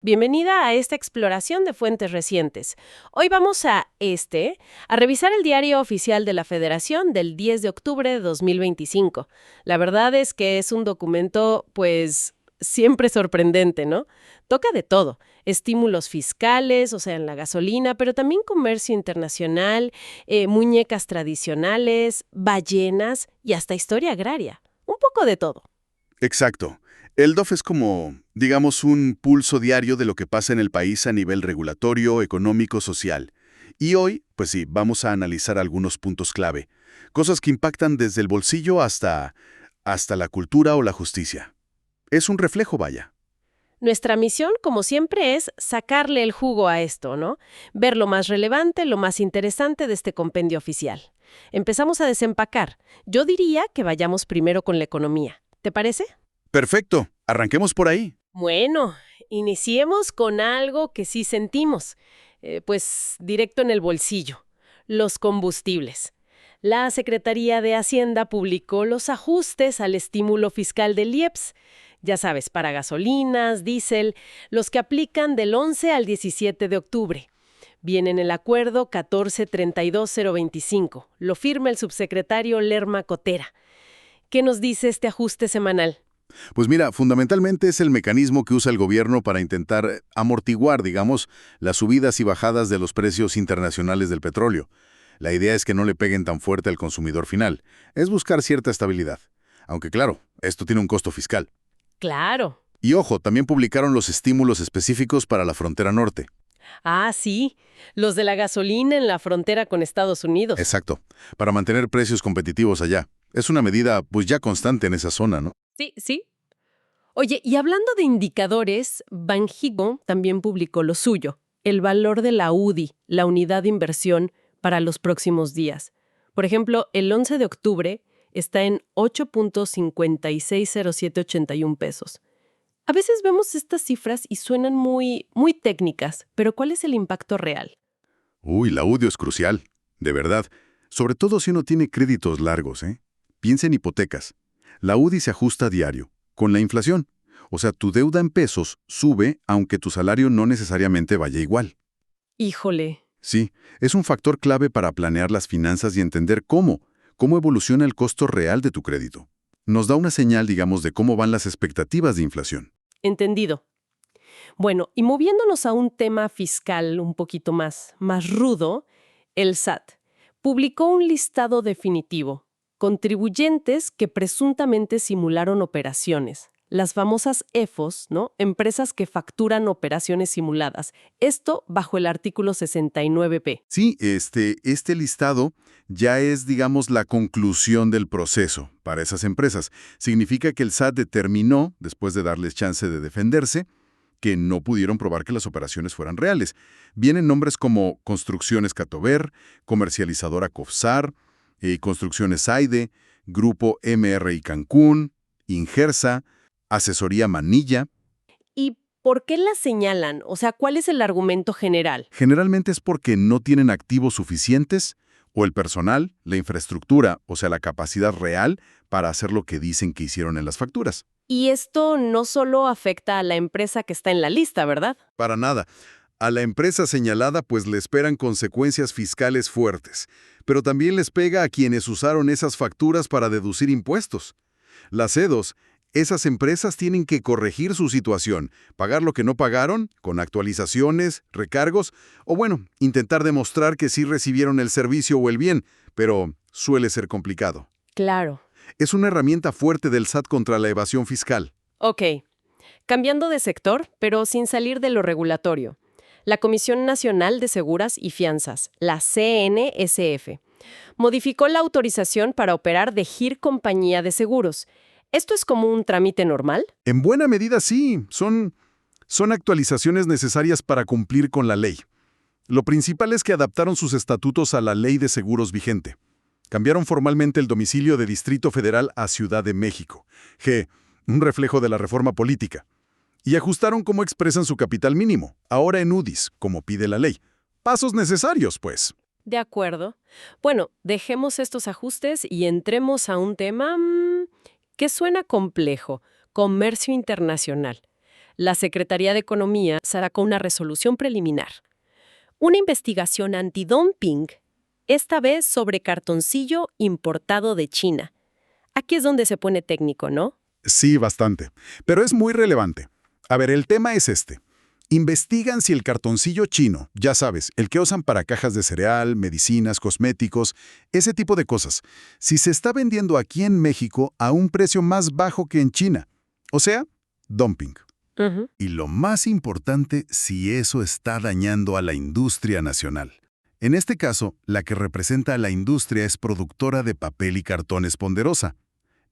Bienvenida a esta exploración de fuentes recientes. Hoy vamos a revisar el diario oficial de la Federación del 10 de octubre de 2025. La verdad es que es un documento, pues, siempre sorprendente, ¿no? Toca de todo. Estímulos fiscales, o sea, en la gasolina, pero también comercio internacional, muñecas tradicionales, ballenas y hasta historia agraria. Un poco de todo. Exacto. El DOF es como, digamos, un pulso diario de lo que pasa en el país a nivel regulatorio, económico, social. Y hoy, pues sí, vamos a analizar algunos puntos clave. Cosas que impactan desde el bolsillo hasta la cultura o la justicia. Es un reflejo, vaya. Nuestra misión, como siempre, es sacarle el jugo a esto, ¿no? Ver lo más relevante, lo más interesante de este compendio oficial. Empezamos a desempacar. Yo diría que vayamos primero con la economía. ¿Te parece? Perfecto. Arranquemos por ahí. Bueno, iniciemos con algo que sí sentimos, pues directo en el bolsillo, los combustibles. La Secretaría de Hacienda publicó los ajustes al estímulo fiscal del IEPS, ya sabes, para gasolinas, diésel, los que aplican del 11 al 17 de octubre. Viene en el acuerdo 1432025, lo firma el subsecretario Lerma Cotera. ¿Qué nos dice este ajuste semanal? Pues mira, fundamentalmente es el mecanismo que usa el gobierno para intentar amortiguar, digamos, las subidas y bajadas de los precios internacionales del petróleo. La idea es que no le peguen tan fuerte al consumidor final. Es buscar cierta estabilidad. Aunque claro, esto tiene un costo fiscal. Claro. Y ojo, también publicaron los estímulos específicos para la frontera norte. Ah, sí, los de la gasolina en la frontera con Estados Unidos. Exacto, para mantener precios competitivos allá. Es una medida pues ya constante en esa zona, ¿no? Sí, sí. Oye, y hablando de indicadores, Banxico también publicó lo suyo, el valor de la UDI, la unidad de inversión, para los próximos días. Por ejemplo, el 11 de octubre está en 8.560781 pesos. A veces vemos estas cifras y suenan muy técnicas, pero ¿cuál es el impacto real? Uy, la UDIO es crucial, de verdad. Sobre todo si uno tiene créditos largos, ¿eh? Piensa en hipotecas. La UDI se ajusta a diario, con la inflación. O sea, tu deuda en pesos sube aunque tu salario no necesariamente vaya igual. Híjole. Sí, es un factor clave para planear las finanzas y entender cómo evoluciona el costo real de tu crédito. Nos da una señal, digamos, de cómo van las expectativas de inflación. Entendido. Bueno, y moviéndonos a un tema fiscal un poquito más rudo, el SAT publicó un listado definitivo, contribuyentes que presuntamente simularon operaciones, las famosas EFOS, ¿no? Empresas que facturan operaciones simuladas. Esto bajo el artículo 69P. Sí, este listado ya es, digamos, la conclusión del proceso para esas empresas. Significa que el SAT determinó, después de darles chance de defenderse, que no pudieron probar que las operaciones fueran reales. Vienen nombres como Construcciones Catover, Comercializadora Cofsar, Construcciones Aide, Grupo MRI Cancún, Ingersa, Asesoría Manilla. ¿Y por qué las señalan? O sea, ¿cuál es el argumento general? Generalmente es porque no tienen activos suficientes o el personal, la infraestructura, o sea, la capacidad real para hacer lo que dicen que hicieron en las facturas. Y esto no solo afecta a la empresa que está en la lista, ¿verdad? Para nada. A la empresa señalada pues le esperan consecuencias fiscales fuertes, pero también les pega a quienes usaron esas facturas para deducir impuestos. Las EDOS, esas empresas tienen que corregir su situación, pagar lo que no pagaron, con actualizaciones, recargos, o bueno, intentar demostrar que sí recibieron el servicio o el bien, pero suele ser complicado. Claro. Es una herramienta fuerte del SAT contra la evasión fiscal. Ok. Cambiando de sector, pero sin salir de lo regulatorio. La Comisión Nacional de Seguras y Fianzas, la CNSF, modificó la autorización para operar de GIR Compañía de Seguros. ¿Esto es como un trámite normal? En buena medida sí, son actualizaciones necesarias para cumplir con la ley. Lo principal es que adaptaron sus estatutos a la ley de seguros vigente. Cambiaron formalmente el domicilio de Distrito Federal a Ciudad de México, un reflejo de la reforma política. Y ajustaron cómo expresan su capital mínimo, ahora en UDIs, como pide la ley. Pasos necesarios, pues. De acuerdo. Bueno, dejemos estos ajustes y entremos a un tema que suena complejo: comercio internacional. La Secretaría de Economía sacó una resolución preliminar. Una investigación antidumping, esta vez sobre cartoncillo importado de China. Aquí es donde se pone técnico, ¿no? Sí, bastante. Pero es muy relevante. A ver, el tema es este. Investigan si el cartoncillo chino, ya sabes, el que usan para cajas de cereal, medicinas, cosméticos, ese tipo de cosas, si se está vendiendo aquí en México a un precio más bajo que en China. O sea, dumping. Ujú. Y lo más importante, si eso está dañando a la industria nacional. En este caso, la que representa a la industria es productora de papel y cartones Ponderosa.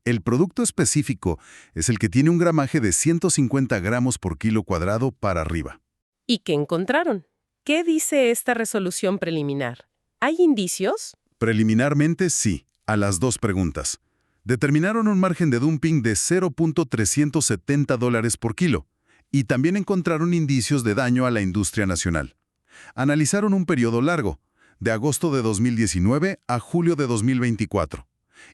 El producto específico es el que tiene un gramaje de 150 gramos por kilo cuadrado para arriba. ¿Y qué encontraron? ¿Qué dice esta resolución preliminar? ¿Hay indicios? Preliminarmente, sí, a las dos preguntas. Determinaron un margen de dumping de $0.370 por kilo y también encontraron indicios de daño a la industria nacional. Analizaron un periodo largo, de agosto de 2019 a julio de 2024.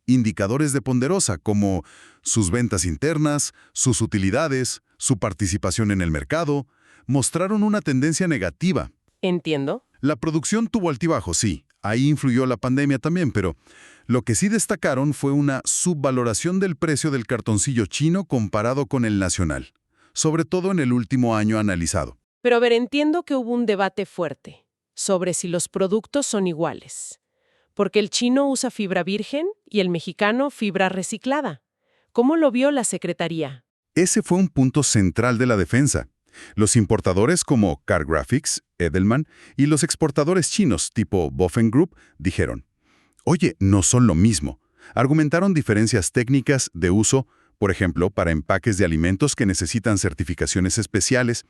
Indicadores de Ponderosa como sus ventas internas, sus utilidades, su participación en el mercado, mostraron una tendencia negativa. Entiendo. La producción tuvo altibajos, sí, ahí influyó la pandemia también, pero lo que sí destacaron fue una subvaloración del precio del cartoncillo chino comparado con el nacional, sobre todo en el último año analizado. Pero a ver, entiendo que hubo un debate fuerte sobre si los productos son iguales. Porque el chino usa fibra virgen y el mexicano fibra reciclada. ¿Cómo lo vio la Secretaría? Ese fue un punto central de la defensa. Los importadores como Car Graphics, Edelman y los exportadores chinos tipo Bofen Group dijeron, oye, no son lo mismo. Argumentaron diferencias técnicas de uso, por ejemplo, para empaques de alimentos que necesitan certificaciones especiales.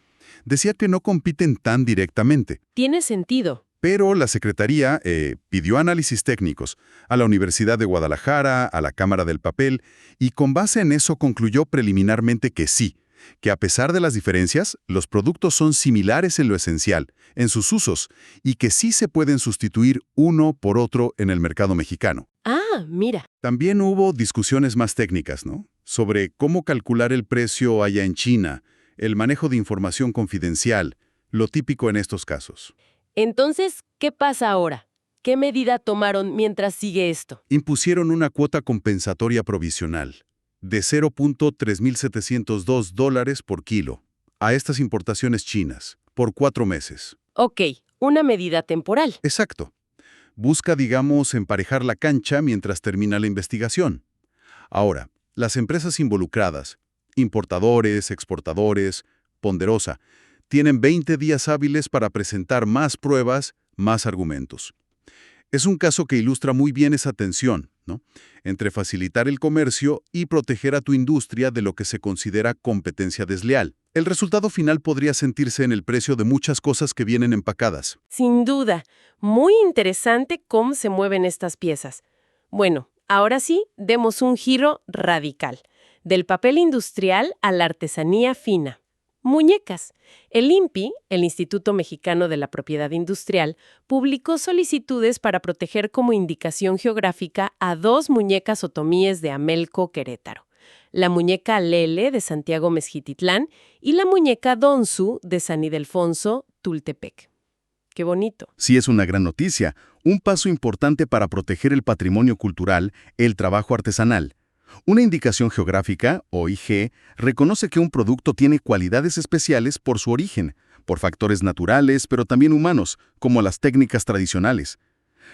Decía que no compiten tan directamente. Tiene sentido. Pero la Secretaría pidió análisis técnicos a la Universidad de Guadalajara, a la Cámara del Papel, y con base en eso concluyó preliminarmente que sí, que a pesar de las diferencias, los productos son similares en lo esencial, en sus usos, y que sí se pueden sustituir uno por otro en el mercado mexicano. Ah, mira. También hubo discusiones más técnicas, ¿no? Sobre cómo calcular el precio allá en China, el manejo de información confidencial, lo típico en estos casos. Entonces, ¿qué pasa ahora? ¿Qué medida tomaron mientras sigue esto? Impusieron una cuota compensatoria provisional de $0.3702 por kilo a estas importaciones chinas por 4 meses. Ok, una medida temporal. Exacto. Busca, digamos, emparejar la cancha mientras termina la investigación. Ahora, las empresas involucradas, importadores, exportadores, Ponderosa, tienen 20 días hábiles para presentar más pruebas, más argumentos. Es un caso que ilustra muy bien esa tensión, ¿no?, entre facilitar el comercio y proteger a tu industria de lo que se considera competencia desleal. El resultado final podría sentirse en el precio de muchas cosas que vienen empacadas. Sin duda. Muy interesante cómo se mueven estas piezas. Bueno, ahora sí, demos un giro radical. Del papel industrial a la artesanía fina. Muñecas. El INPI, el Instituto Mexicano de la Propiedad Industrial, publicó solicitudes para proteger como indicación geográfica a 2 muñecas otomíes de Amelco, Querétaro. La muñeca Lele de Santiago Mezquititlán y la muñeca Donsu de San Ildefonso, Tultepec. ¡Qué bonito! Sí, es una gran noticia, un paso importante para proteger el patrimonio cultural, el trabajo artesanal. Una indicación geográfica, OIG, reconoce que un producto tiene cualidades especiales por su origen, por factores naturales, pero también humanos, como las técnicas tradicionales.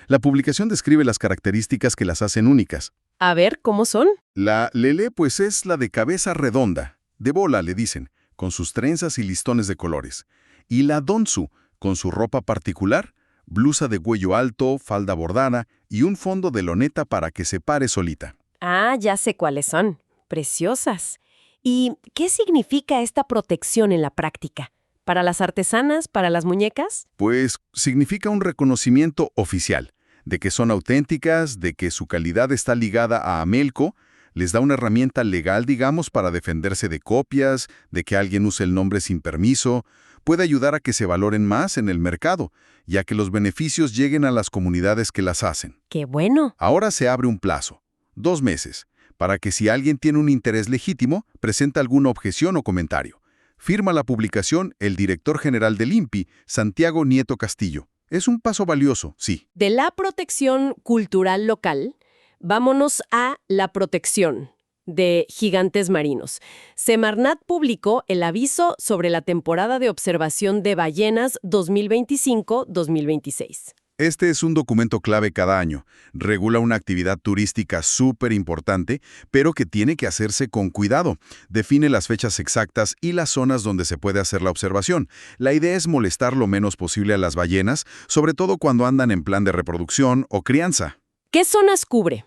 La publicación describe las características que las hacen únicas. A ver, ¿cómo son? La Lele, pues, es la de cabeza redonda, de bola, le dicen, con sus trenzas y listones de colores. Y la Donsu, con su ropa particular, blusa de cuello alto, falda bordada y un fondo de loneta para que se pare solita. Ah, ya sé cuáles son. Preciosas. ¿Y qué significa esta protección en la práctica? ¿Para las artesanas, para las muñecas? Pues significa un reconocimiento oficial, de que son auténticas, de que su calidad está ligada a Amelco, les da una herramienta legal, digamos, para defenderse de copias, de que alguien use el nombre sin permiso, puede ayudar a que se valoren más en el mercado, ya que los beneficios lleguen a las comunidades que las hacen. ¡Qué bueno! Ahora se abre un plazo, 2 meses, para que si alguien tiene un interés legítimo, presente alguna objeción o comentario. Firma la publicación el director general del INPI, Santiago Nieto Castillo. Es un paso valioso, sí. De la protección cultural local, vámonos a la protección de gigantes marinos. Semarnat publicó el aviso sobre la temporada de observación de ballenas 2025-2026. Este es un documento clave cada año. Regula una actividad turística súper importante, pero que tiene que hacerse con cuidado. Define las fechas exactas y las zonas donde se puede hacer la observación. La idea es molestar lo menos posible a las ballenas, sobre todo cuando andan en plan de reproducción o crianza. ¿Qué zonas cubre?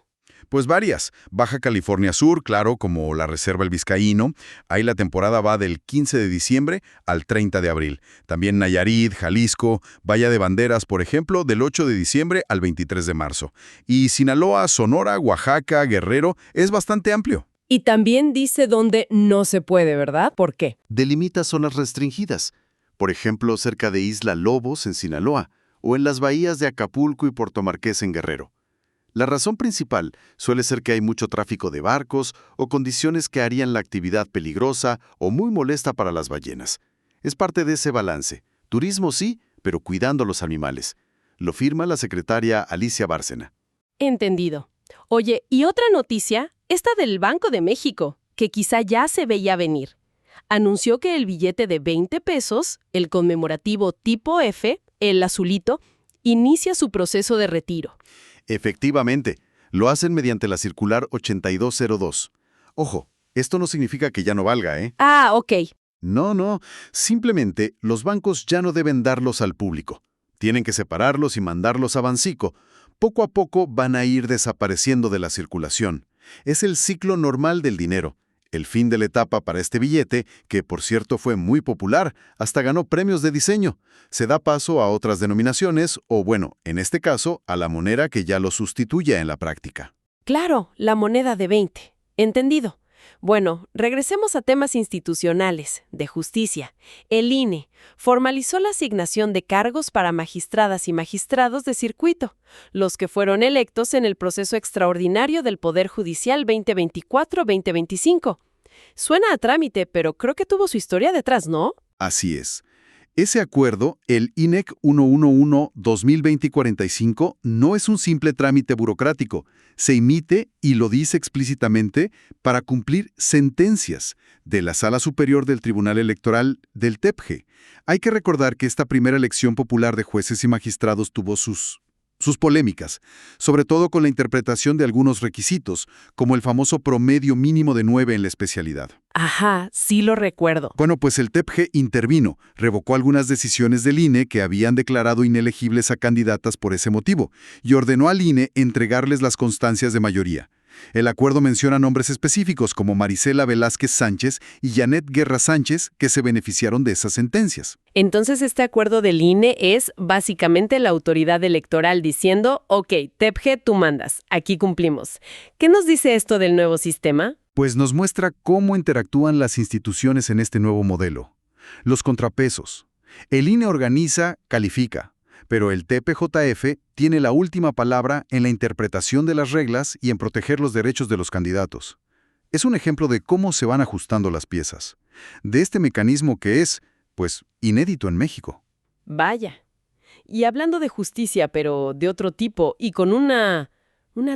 Pues varias. Baja California Sur, claro, como la Reserva El Vizcaíno. Ahí la temporada va del 15 de diciembre al 30 de abril. También Nayarit, Jalisco, Bahía de Banderas, por ejemplo, del 8 de diciembre al 23 de marzo. Y Sinaloa, Sonora, Oaxaca, Guerrero, es bastante amplio. Y también dice dónde no se puede, ¿verdad? ¿Por qué? Delimita zonas restringidas, por ejemplo, cerca de Isla Lobos en Sinaloa, o en las bahías de Acapulco y Puerto Marqués en Guerrero. La razón principal suele ser que hay mucho tráfico de barcos o condiciones que harían la actividad peligrosa o muy molesta para las ballenas. Es parte de ese balance. Turismo sí, pero cuidando a los animales. Lo firma la secretaria Alicia Bárcena. Entendido. Oye, y otra noticia, esta del Banco de México, que quizá ya se veía venir. Anunció que el billete de 20 pesos, el conmemorativo tipo F, el azulito, inicia su proceso de retiro. Efectivamente, lo hacen mediante la circular 8202. Ojo, esto no significa que ya no valga, ¿eh? Ah, ok. No, simplemente los bancos ya no deben darlos al público. Tienen que separarlos y mandarlos a Bancico. Poco a poco van a ir desapareciendo de la circulación. Es el ciclo normal del dinero. El fin de la etapa para este billete, que por cierto fue muy popular, hasta ganó premios de diseño. Se da paso a otras denominaciones o, bueno, en este caso, a la moneda que ya lo sustituya en la práctica. Claro, la moneda de 20. Entendido. Bueno, regresemos a temas institucionales, de justicia. El INE formalizó la asignación de cargos para magistradas y magistrados de circuito, los que fueron electos en el proceso extraordinario del Poder Judicial 2024-2025. Suena a trámite, pero creo que tuvo su historia detrás, ¿no? Así es. Ese acuerdo, el INEC 111-2020-45, no es un simple trámite burocrático. Se emite, y lo dice explícitamente, para cumplir sentencias de la Sala Superior del Tribunal Electoral del TEPG. Hay que recordar que esta primera elección popular de jueces y magistrados tuvo sus polémicas, sobre todo con la interpretación de algunos requisitos, como el famoso promedio mínimo de 9 en la especialidad. Ajá, sí lo recuerdo. Bueno, pues el TEPG intervino, revocó algunas decisiones del INE que habían declarado inelegibles a candidatas por ese motivo, y ordenó al INE entregarles las constancias de mayoría. El acuerdo menciona nombres específicos como Marisela Velázquez Sánchez y Janet Guerra Sánchez, que se beneficiaron de esas sentencias. Entonces este acuerdo del INE es básicamente la autoridad electoral diciendo, ok, TEPG, tú mandas, aquí cumplimos. ¿Qué nos dice esto del nuevo sistema? Pues nos muestra cómo interactúan las instituciones en este nuevo modelo. Los contrapesos. El INE organiza, califica, pero el TPJF tiene la última palabra en la interpretación de las reglas y en proteger los derechos de los candidatos. Es un ejemplo de cómo se van ajustando las piezas, de este mecanismo que es, pues, inédito en México. Vaya. Y hablando de justicia, pero de otro tipo y con una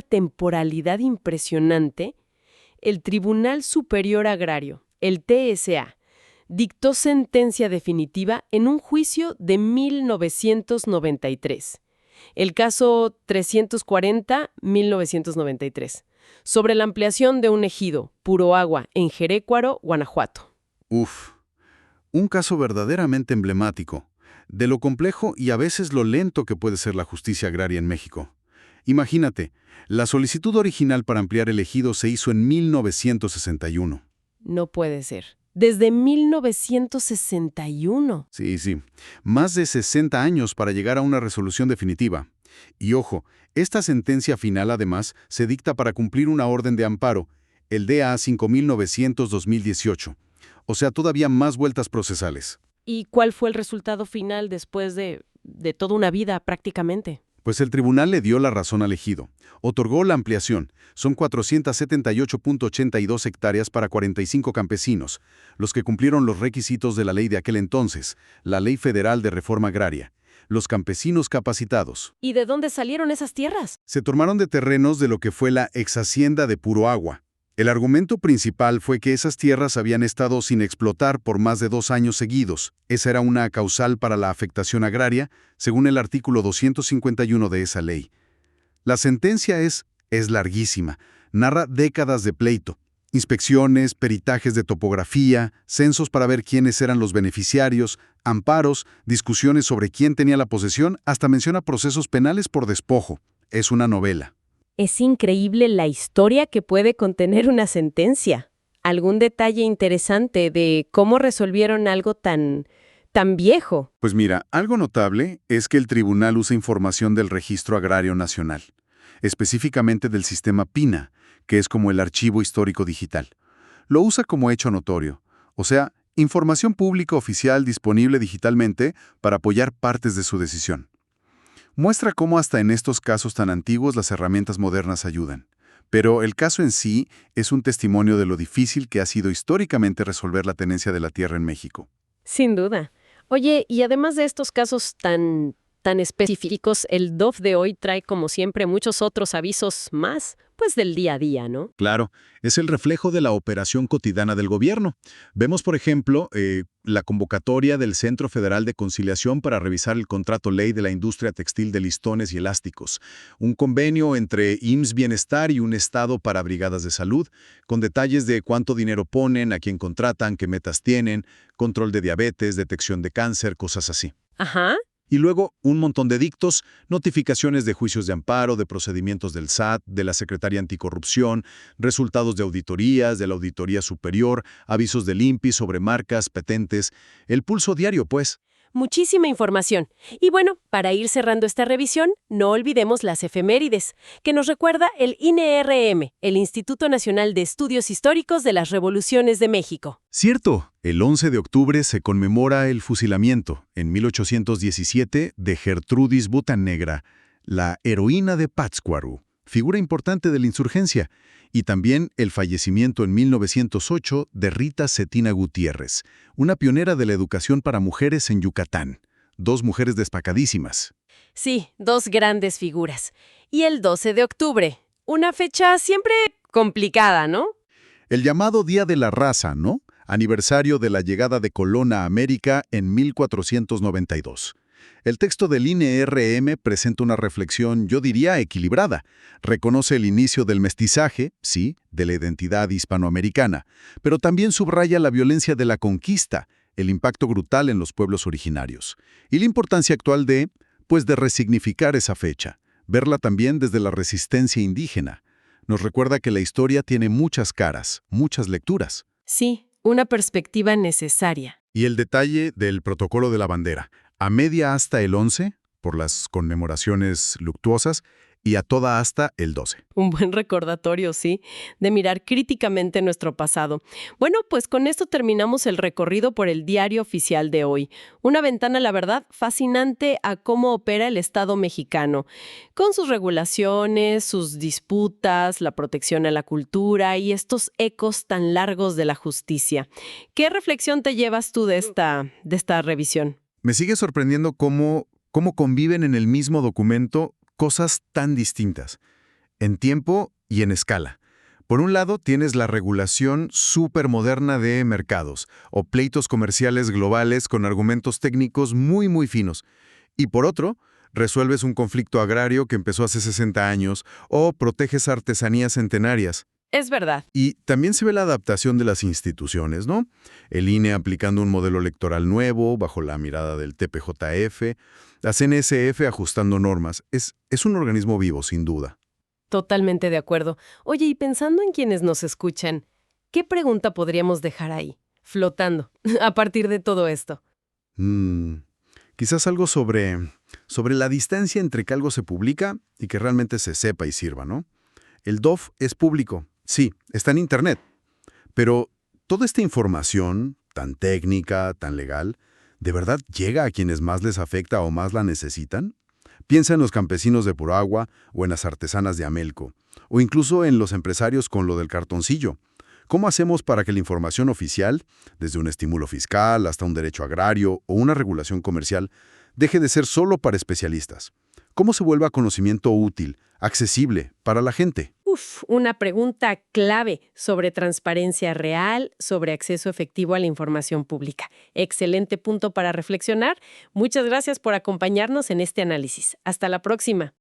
temporalidad impresionante, el Tribunal Superior Agrario, el TSA, dictó sentencia definitiva en un juicio de 1993. El caso 340-1993, sobre la ampliación de un ejido, Puro Agua, en Jerécuaro, Guanajuato. Uf, un caso verdaderamente emblemático, de lo complejo y a veces lo lento que puede ser la justicia agraria en México. Imagínate, la solicitud original para ampliar el ejido se hizo en 1961. No puede ser. Desde 1961. Sí. Más de 60 años para llegar a una resolución definitiva. Y ojo, esta sentencia final además se dicta para cumplir una orden de amparo, el DA 5900-2018. O sea, todavía más vueltas procesales. ¿Y cuál fue el resultado final después de toda una vida prácticamente? Pues el tribunal le dio la razón al ejido. Otorgó la ampliación. Son 478.82 hectáreas para 45 campesinos, los que cumplieron los requisitos de la ley de aquel entonces, la Ley Federal de Reforma Agraria. Los campesinos capacitados. ¿Y de dónde salieron esas tierras? Se tomaron de terrenos de lo que fue la exhacienda de Puro Agua. El argumento principal fue que esas tierras habían estado sin explotar por más de 2 años seguidos. Esa era una causal para la afectación agraria, según el artículo 251 de esa ley. La sentencia es larguísima. Narra décadas de pleito. Inspecciones, peritajes de topografía, censos para ver quiénes eran los beneficiarios, amparos, discusiones sobre quién tenía la posesión, hasta menciona procesos penales por despojo. Es una novela. Es increíble la historia que puede contener una sentencia. ¿Algún detalle interesante de cómo resolvieron algo tan viejo? Pues mira, algo notable es que el tribunal usa información del Registro Agrario Nacional, específicamente del sistema PINA, que es como el archivo histórico digital. Lo usa como hecho notorio, o sea, información pública oficial disponible digitalmente para apoyar partes de su decisión. Muestra cómo hasta en estos casos tan antiguos las herramientas modernas ayudan. Pero el caso en sí es un testimonio de lo difícil que ha sido históricamente resolver la tenencia de la tierra en México. Sin duda. Oye, y además de estos casos tan específicos, el DOF de hoy trae, como siempre, muchos otros avisos más, pues del día a día, ¿no? Claro, es el reflejo de la operación cotidiana del gobierno. Vemos, por ejemplo, la convocatoria del Centro Federal de Conciliación para revisar el contrato ley de la industria textil de listones y elásticos, un convenio entre IMSS Bienestar y un Estado para brigadas de salud, con detalles de cuánto dinero ponen, a quién contratan, qué metas tienen, control de diabetes, detección de cáncer, cosas así. Ajá. Y luego un montón de dictos, notificaciones de juicios de amparo, de procedimientos del SAT, de la Secretaría Anticorrupción, resultados de auditorías, de la Auditoría Superior, avisos del INPI sobre marcas, patentes, el pulso diario, pues. Muchísima información. Y bueno, para ir cerrando esta revisión, no olvidemos las efemérides, que nos recuerda el INRM, el Instituto Nacional de Estudios Históricos de las Revoluciones de México. Cierto, el 11 de octubre se conmemora el fusilamiento, en 1817, de Gertrudis Bocanegra, la heroína de Pátzcuaro, figura importante de la insurgencia, y también el fallecimiento en 1908 de Rita Cetina Gutiérrez, una pionera de la educación para mujeres en Yucatán. 2 mujeres destacadísimas. Sí, 2 grandes figuras. Y el 12 de octubre, una fecha siempre complicada, ¿no? El llamado Día de la Raza, ¿no? Aniversario de la llegada de Colón a América en 1492. El texto del INRM presenta una reflexión, yo diría, equilibrada. Reconoce el inicio del mestizaje, sí, de la identidad hispanoamericana, pero también subraya la violencia de la conquista, el impacto brutal en los pueblos originarios, y la importancia actual de resignificar esa fecha, verla también desde la resistencia indígena. Nos recuerda que la historia tiene muchas caras, muchas lecturas. Sí, una perspectiva necesaria. Y el detalle del protocolo de la bandera, a media asta el 11, por las conmemoraciones luctuosas, y a toda asta el 12. Un buen recordatorio, sí, de mirar críticamente nuestro pasado. Bueno, pues con esto terminamos el recorrido por el diario oficial de hoy. Una ventana, la verdad, fascinante a cómo opera el Estado mexicano, con sus regulaciones, sus disputas, la protección a la cultura y estos ecos tan largos de la justicia. ¿Qué reflexión te llevas tú de esta revisión? Me sigue sorprendiendo cómo conviven en el mismo documento cosas tan distintas, en tiempo y en escala. Por un lado, tienes la regulación supermoderna de mercados o pleitos comerciales globales con argumentos técnicos muy, muy finos. Y por otro, resuelves un conflicto agrario que empezó hace 60 años o proteges artesanías centenarias. Es verdad. Y también se ve la adaptación de las instituciones, ¿no? El INE aplicando un modelo electoral nuevo bajo la mirada del TPJF, la CNSF ajustando normas. Es un organismo vivo, sin duda. Totalmente de acuerdo. Oye, y pensando en quienes nos escuchan, ¿qué pregunta podríamos dejar ahí, flotando, a partir de todo esto? Quizás algo sobre la distancia entre que algo se publica y que realmente se sepa y sirva, ¿no? El DOF es público, sí, está en Internet, pero toda esta información, tan técnica, tan legal, ¿de verdad llega a quienes más les afecta o más la necesitan? Piensa en los campesinos de Puragua o en las artesanas de Amelco, o incluso en los empresarios con lo del cartoncillo. ¿Cómo hacemos para que la información oficial, desde un estímulo fiscal hasta un derecho agrario o una regulación comercial, deje de ser solo para especialistas? ¿Cómo se vuelva conocimiento útil, accesible para la gente? Una pregunta clave sobre transparencia real, sobre acceso efectivo a la información pública. Excelente punto para reflexionar. Muchas gracias por acompañarnos en este análisis. Hasta la próxima.